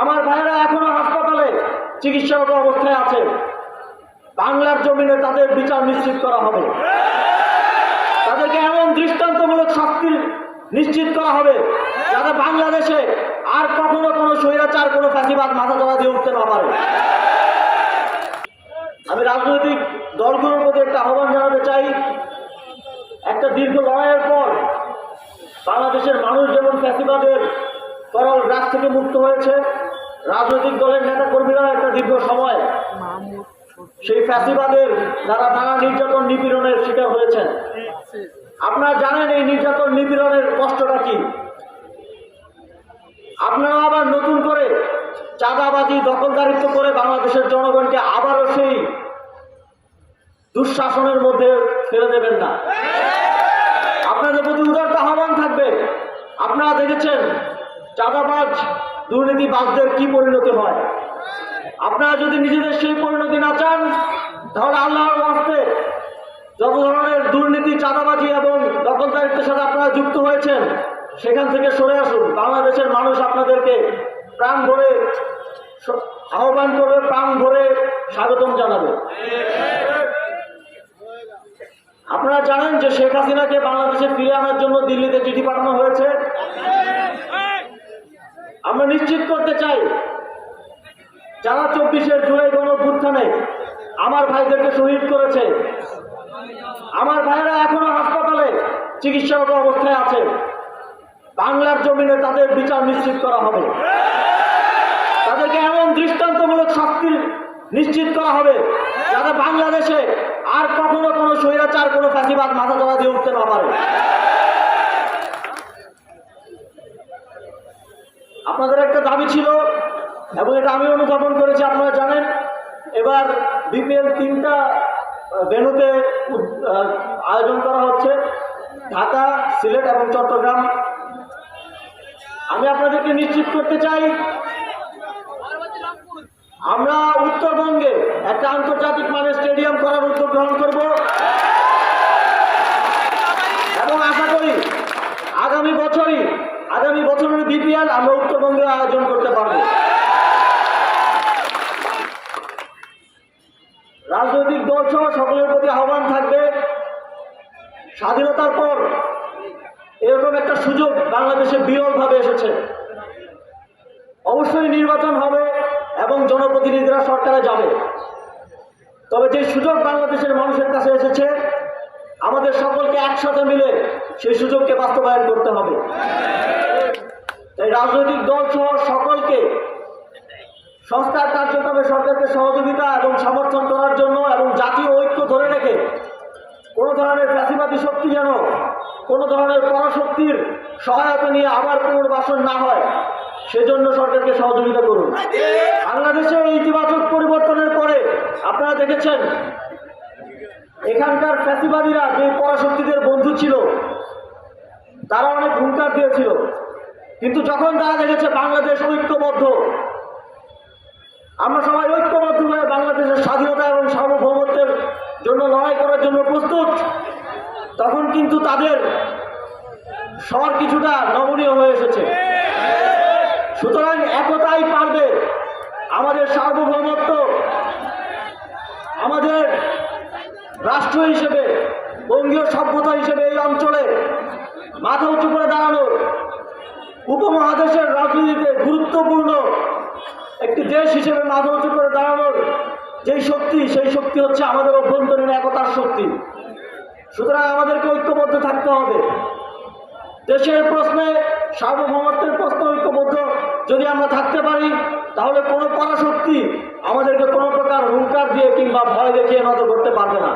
আমার ভাইরা এখনো হাসপাতালে চিকিৎসারত অবস্থায় আছে। বাংলার জমিনে তাদের বিচার নিশ্চিত করা হবে, তাদেরকে এমন দৃষ্টান্তমূলক শাস্তি নিশ্চিত করা হবে যাতে বাংলাদেশে আর কখনো কোনো স্বৈরাচার, কোনো ফ্যাসিবাদ মাথা ধরা দিয়ে উঠতে না পারে। আমি রাজনৈতিক দলগুলোর প্রতি একটা আহ্বান জানাতে চাই, একটা দীর্ঘ লড়াইয়ের পর বাংলাদেশের মানুষ যেমন ফ্যাসিবাদের করল গ্রাস থেকে মুক্ত হয়েছে, রাজনৈতিক দলের নেতা কর্মীরা একটা দীর্ঘ সময় সেই ফ্যাসিবাদের দ্বারা নানা নির্যাতন নিপীড়নের শিকার হয়েছেন। আপনারা জানেন এই নির্যাতন নিপীড়নের কষ্টটা কি। আপনারা আবার নতুন করে চাঁদাবাজি, দখলদারিত্ব করে বাংলাদেশের জনগণকে আবারও সেই দুঃশাসনের মধ্যে ফেলে দেবেন না। আপনাদের প্রতি উদারতা আহ্বান থাকবে। আপনারা দেখেছেন চাঁদাবাজ, দুর্নীতিবাজদের কি পরিণতি হয়। আপনারা যদি নিজেদের সেই পরিণতি না চান, তাহলে আল্লাহর ওয়াস্তে যত ধরনের দুর্নীতি, চাঁদাবাজি এবং দখলদারিত্বের সাথে আপনারা যুক্ত হয়েছেন, সেখান থেকে সরে আসুন। বাংলাদেশের মানুষ আপনাদেরকে প্রাণ ভরে আহ্বান করবে, প্রাণ ভরে স্বাগতম জানাবে। আপনারা জানেন যে শেখ হাসিনাকে বাংলাদেশে ফিরে আনার জন্য দিল্লিতে চিঠি পাঠানো হয়েছে। আমরা নিশ্চিত করতে চাই, যারা 24শে জুলাই গণঅভ্যুত্থানে আমার ভাইদেরকে শহীদ করেছে, আমার ভাইরা এখনো হাসপাতালে চিকিৎসারত অবস্থায় আছে, বাংলার জমিনে তাদের বিচার নিশ্চিত করা হবে, তাদেরকে এমন দৃষ্টান্তমূলক শাস্তি নিশ্চিত করা হবে যাতে বাংলাদেশে আর কখনো কোনো স্বৈরাচার, কোনো ফ্যাসিবাদ মাথা ধরা দিয়ে উঠতে না পারে। আপনাদের একটা দাবি ছিল এবং এটা আমি অনুধাবন করেছি। আপনারা জানেন এবার বিপিএল 3টা ভেন্যুতে আয়োজন করা হচ্ছে, ঢাকা, সিলেট এবং চট্টগ্রাম। আমি আপনাদেরকে নিশ্চিত করতে চাই, আমরা উত্তরবঙ্গে একটা আন্তর্জাতিক মানের স্টেডিয়াম করার উদ্যোগ গ্রহণ করব এবং আশা করি আগামী বছরের বিপিএল আমরা উত্তরবঙ্গে আয়োজন করতে পারব। রাজনৈতিক দল সহ সকলের প্রতি আহ্বান থাকবে, স্বাধীনতার পর এরকম একটা সুযোগ বাংলাদেশে বিরলভাবে এসেছে। অবশ্যই নির্বাচন হবে এবং জনপ্রতিনিধিরা সরকারে যাবে, তবে যে সুযোগ বাংলাদেশের মানুষের কাছে এসেছে, আমাদের সকলকে একসাথে মিলে সেই সুযোগকে বাস্তবায়ন করতে হবে। তাই রাজনৈতিক দল সহ সকলকে সংস্কার কার্যক্রমে সরকারকে সহযোগিতা এবং সমর্থন করার জন্য এবং জাতীয় ঐক্য ধরে রেখে কোনো ধরনের ফ্যাসিবাদী শক্তি যেন কোনো ধরনের পরাশক্তির সহায়তা নিয়ে আবার পুনর্বাসন না হয়, সেজন্য সরকারকে সহযোগিতা করুন। বাংলাদেশে ইতিবাচক পরিবর্তনের পরে আপনারা দেখেছেন এখানকার ফ্যাসিবাদীরা যে পরাশক্তিদের বন্ধু ছিল, তারা অনেক হুঙ্কার দিয়েছিল, কিন্তু যখন তারা দেখেছে বাংলাদেশ ঐক্যবদ্ধ, আমরা সবাই ঐক্যবদ্ধ হয়ে বাংলাদেশের স্বাধীনতা এবং সার্বভৌমত্বের জন্য লড়াই করার জন্য প্রস্তুত, তখন কিন্তু তাদের স্বর কিছুটা নমনীয় হয়ে এসেছে। সুতরাং একতাই পারবে আমাদের সার্বভৌমত্ব, আমাদের রাষ্ট্র হিসেবে, বঙ্গীয় সভ্যতা হিসেবে এই অঞ্চলে মাথা উঁচু করে দাঁড়ানোর, উপমহাদেশের রাজনীতিতে গুরুত্বপূর্ণ একটি দেশ হিসেবে মাথা উঁচু করে দাঁড়ানোর যেই শক্তি, সেই শক্তি হচ্ছে আমাদের অভ্যন্তরীণ একতার শক্তি। সুতরাং আমাদেরকে ঐক্যবদ্ধ থাকতে হবে। দেশের প্রশ্নে, সার্বভৌমত্বের প্রশ্নে ঐক্যবদ্ধ যদি আমরা থাকতে পারি, তাহলে কোনো পরাশক্তি আমাদেরকে কোনো প্রকার হুঙ্কার দিয়ে কিংবা ভয় দেখিয়ে নত করতে পারবে না।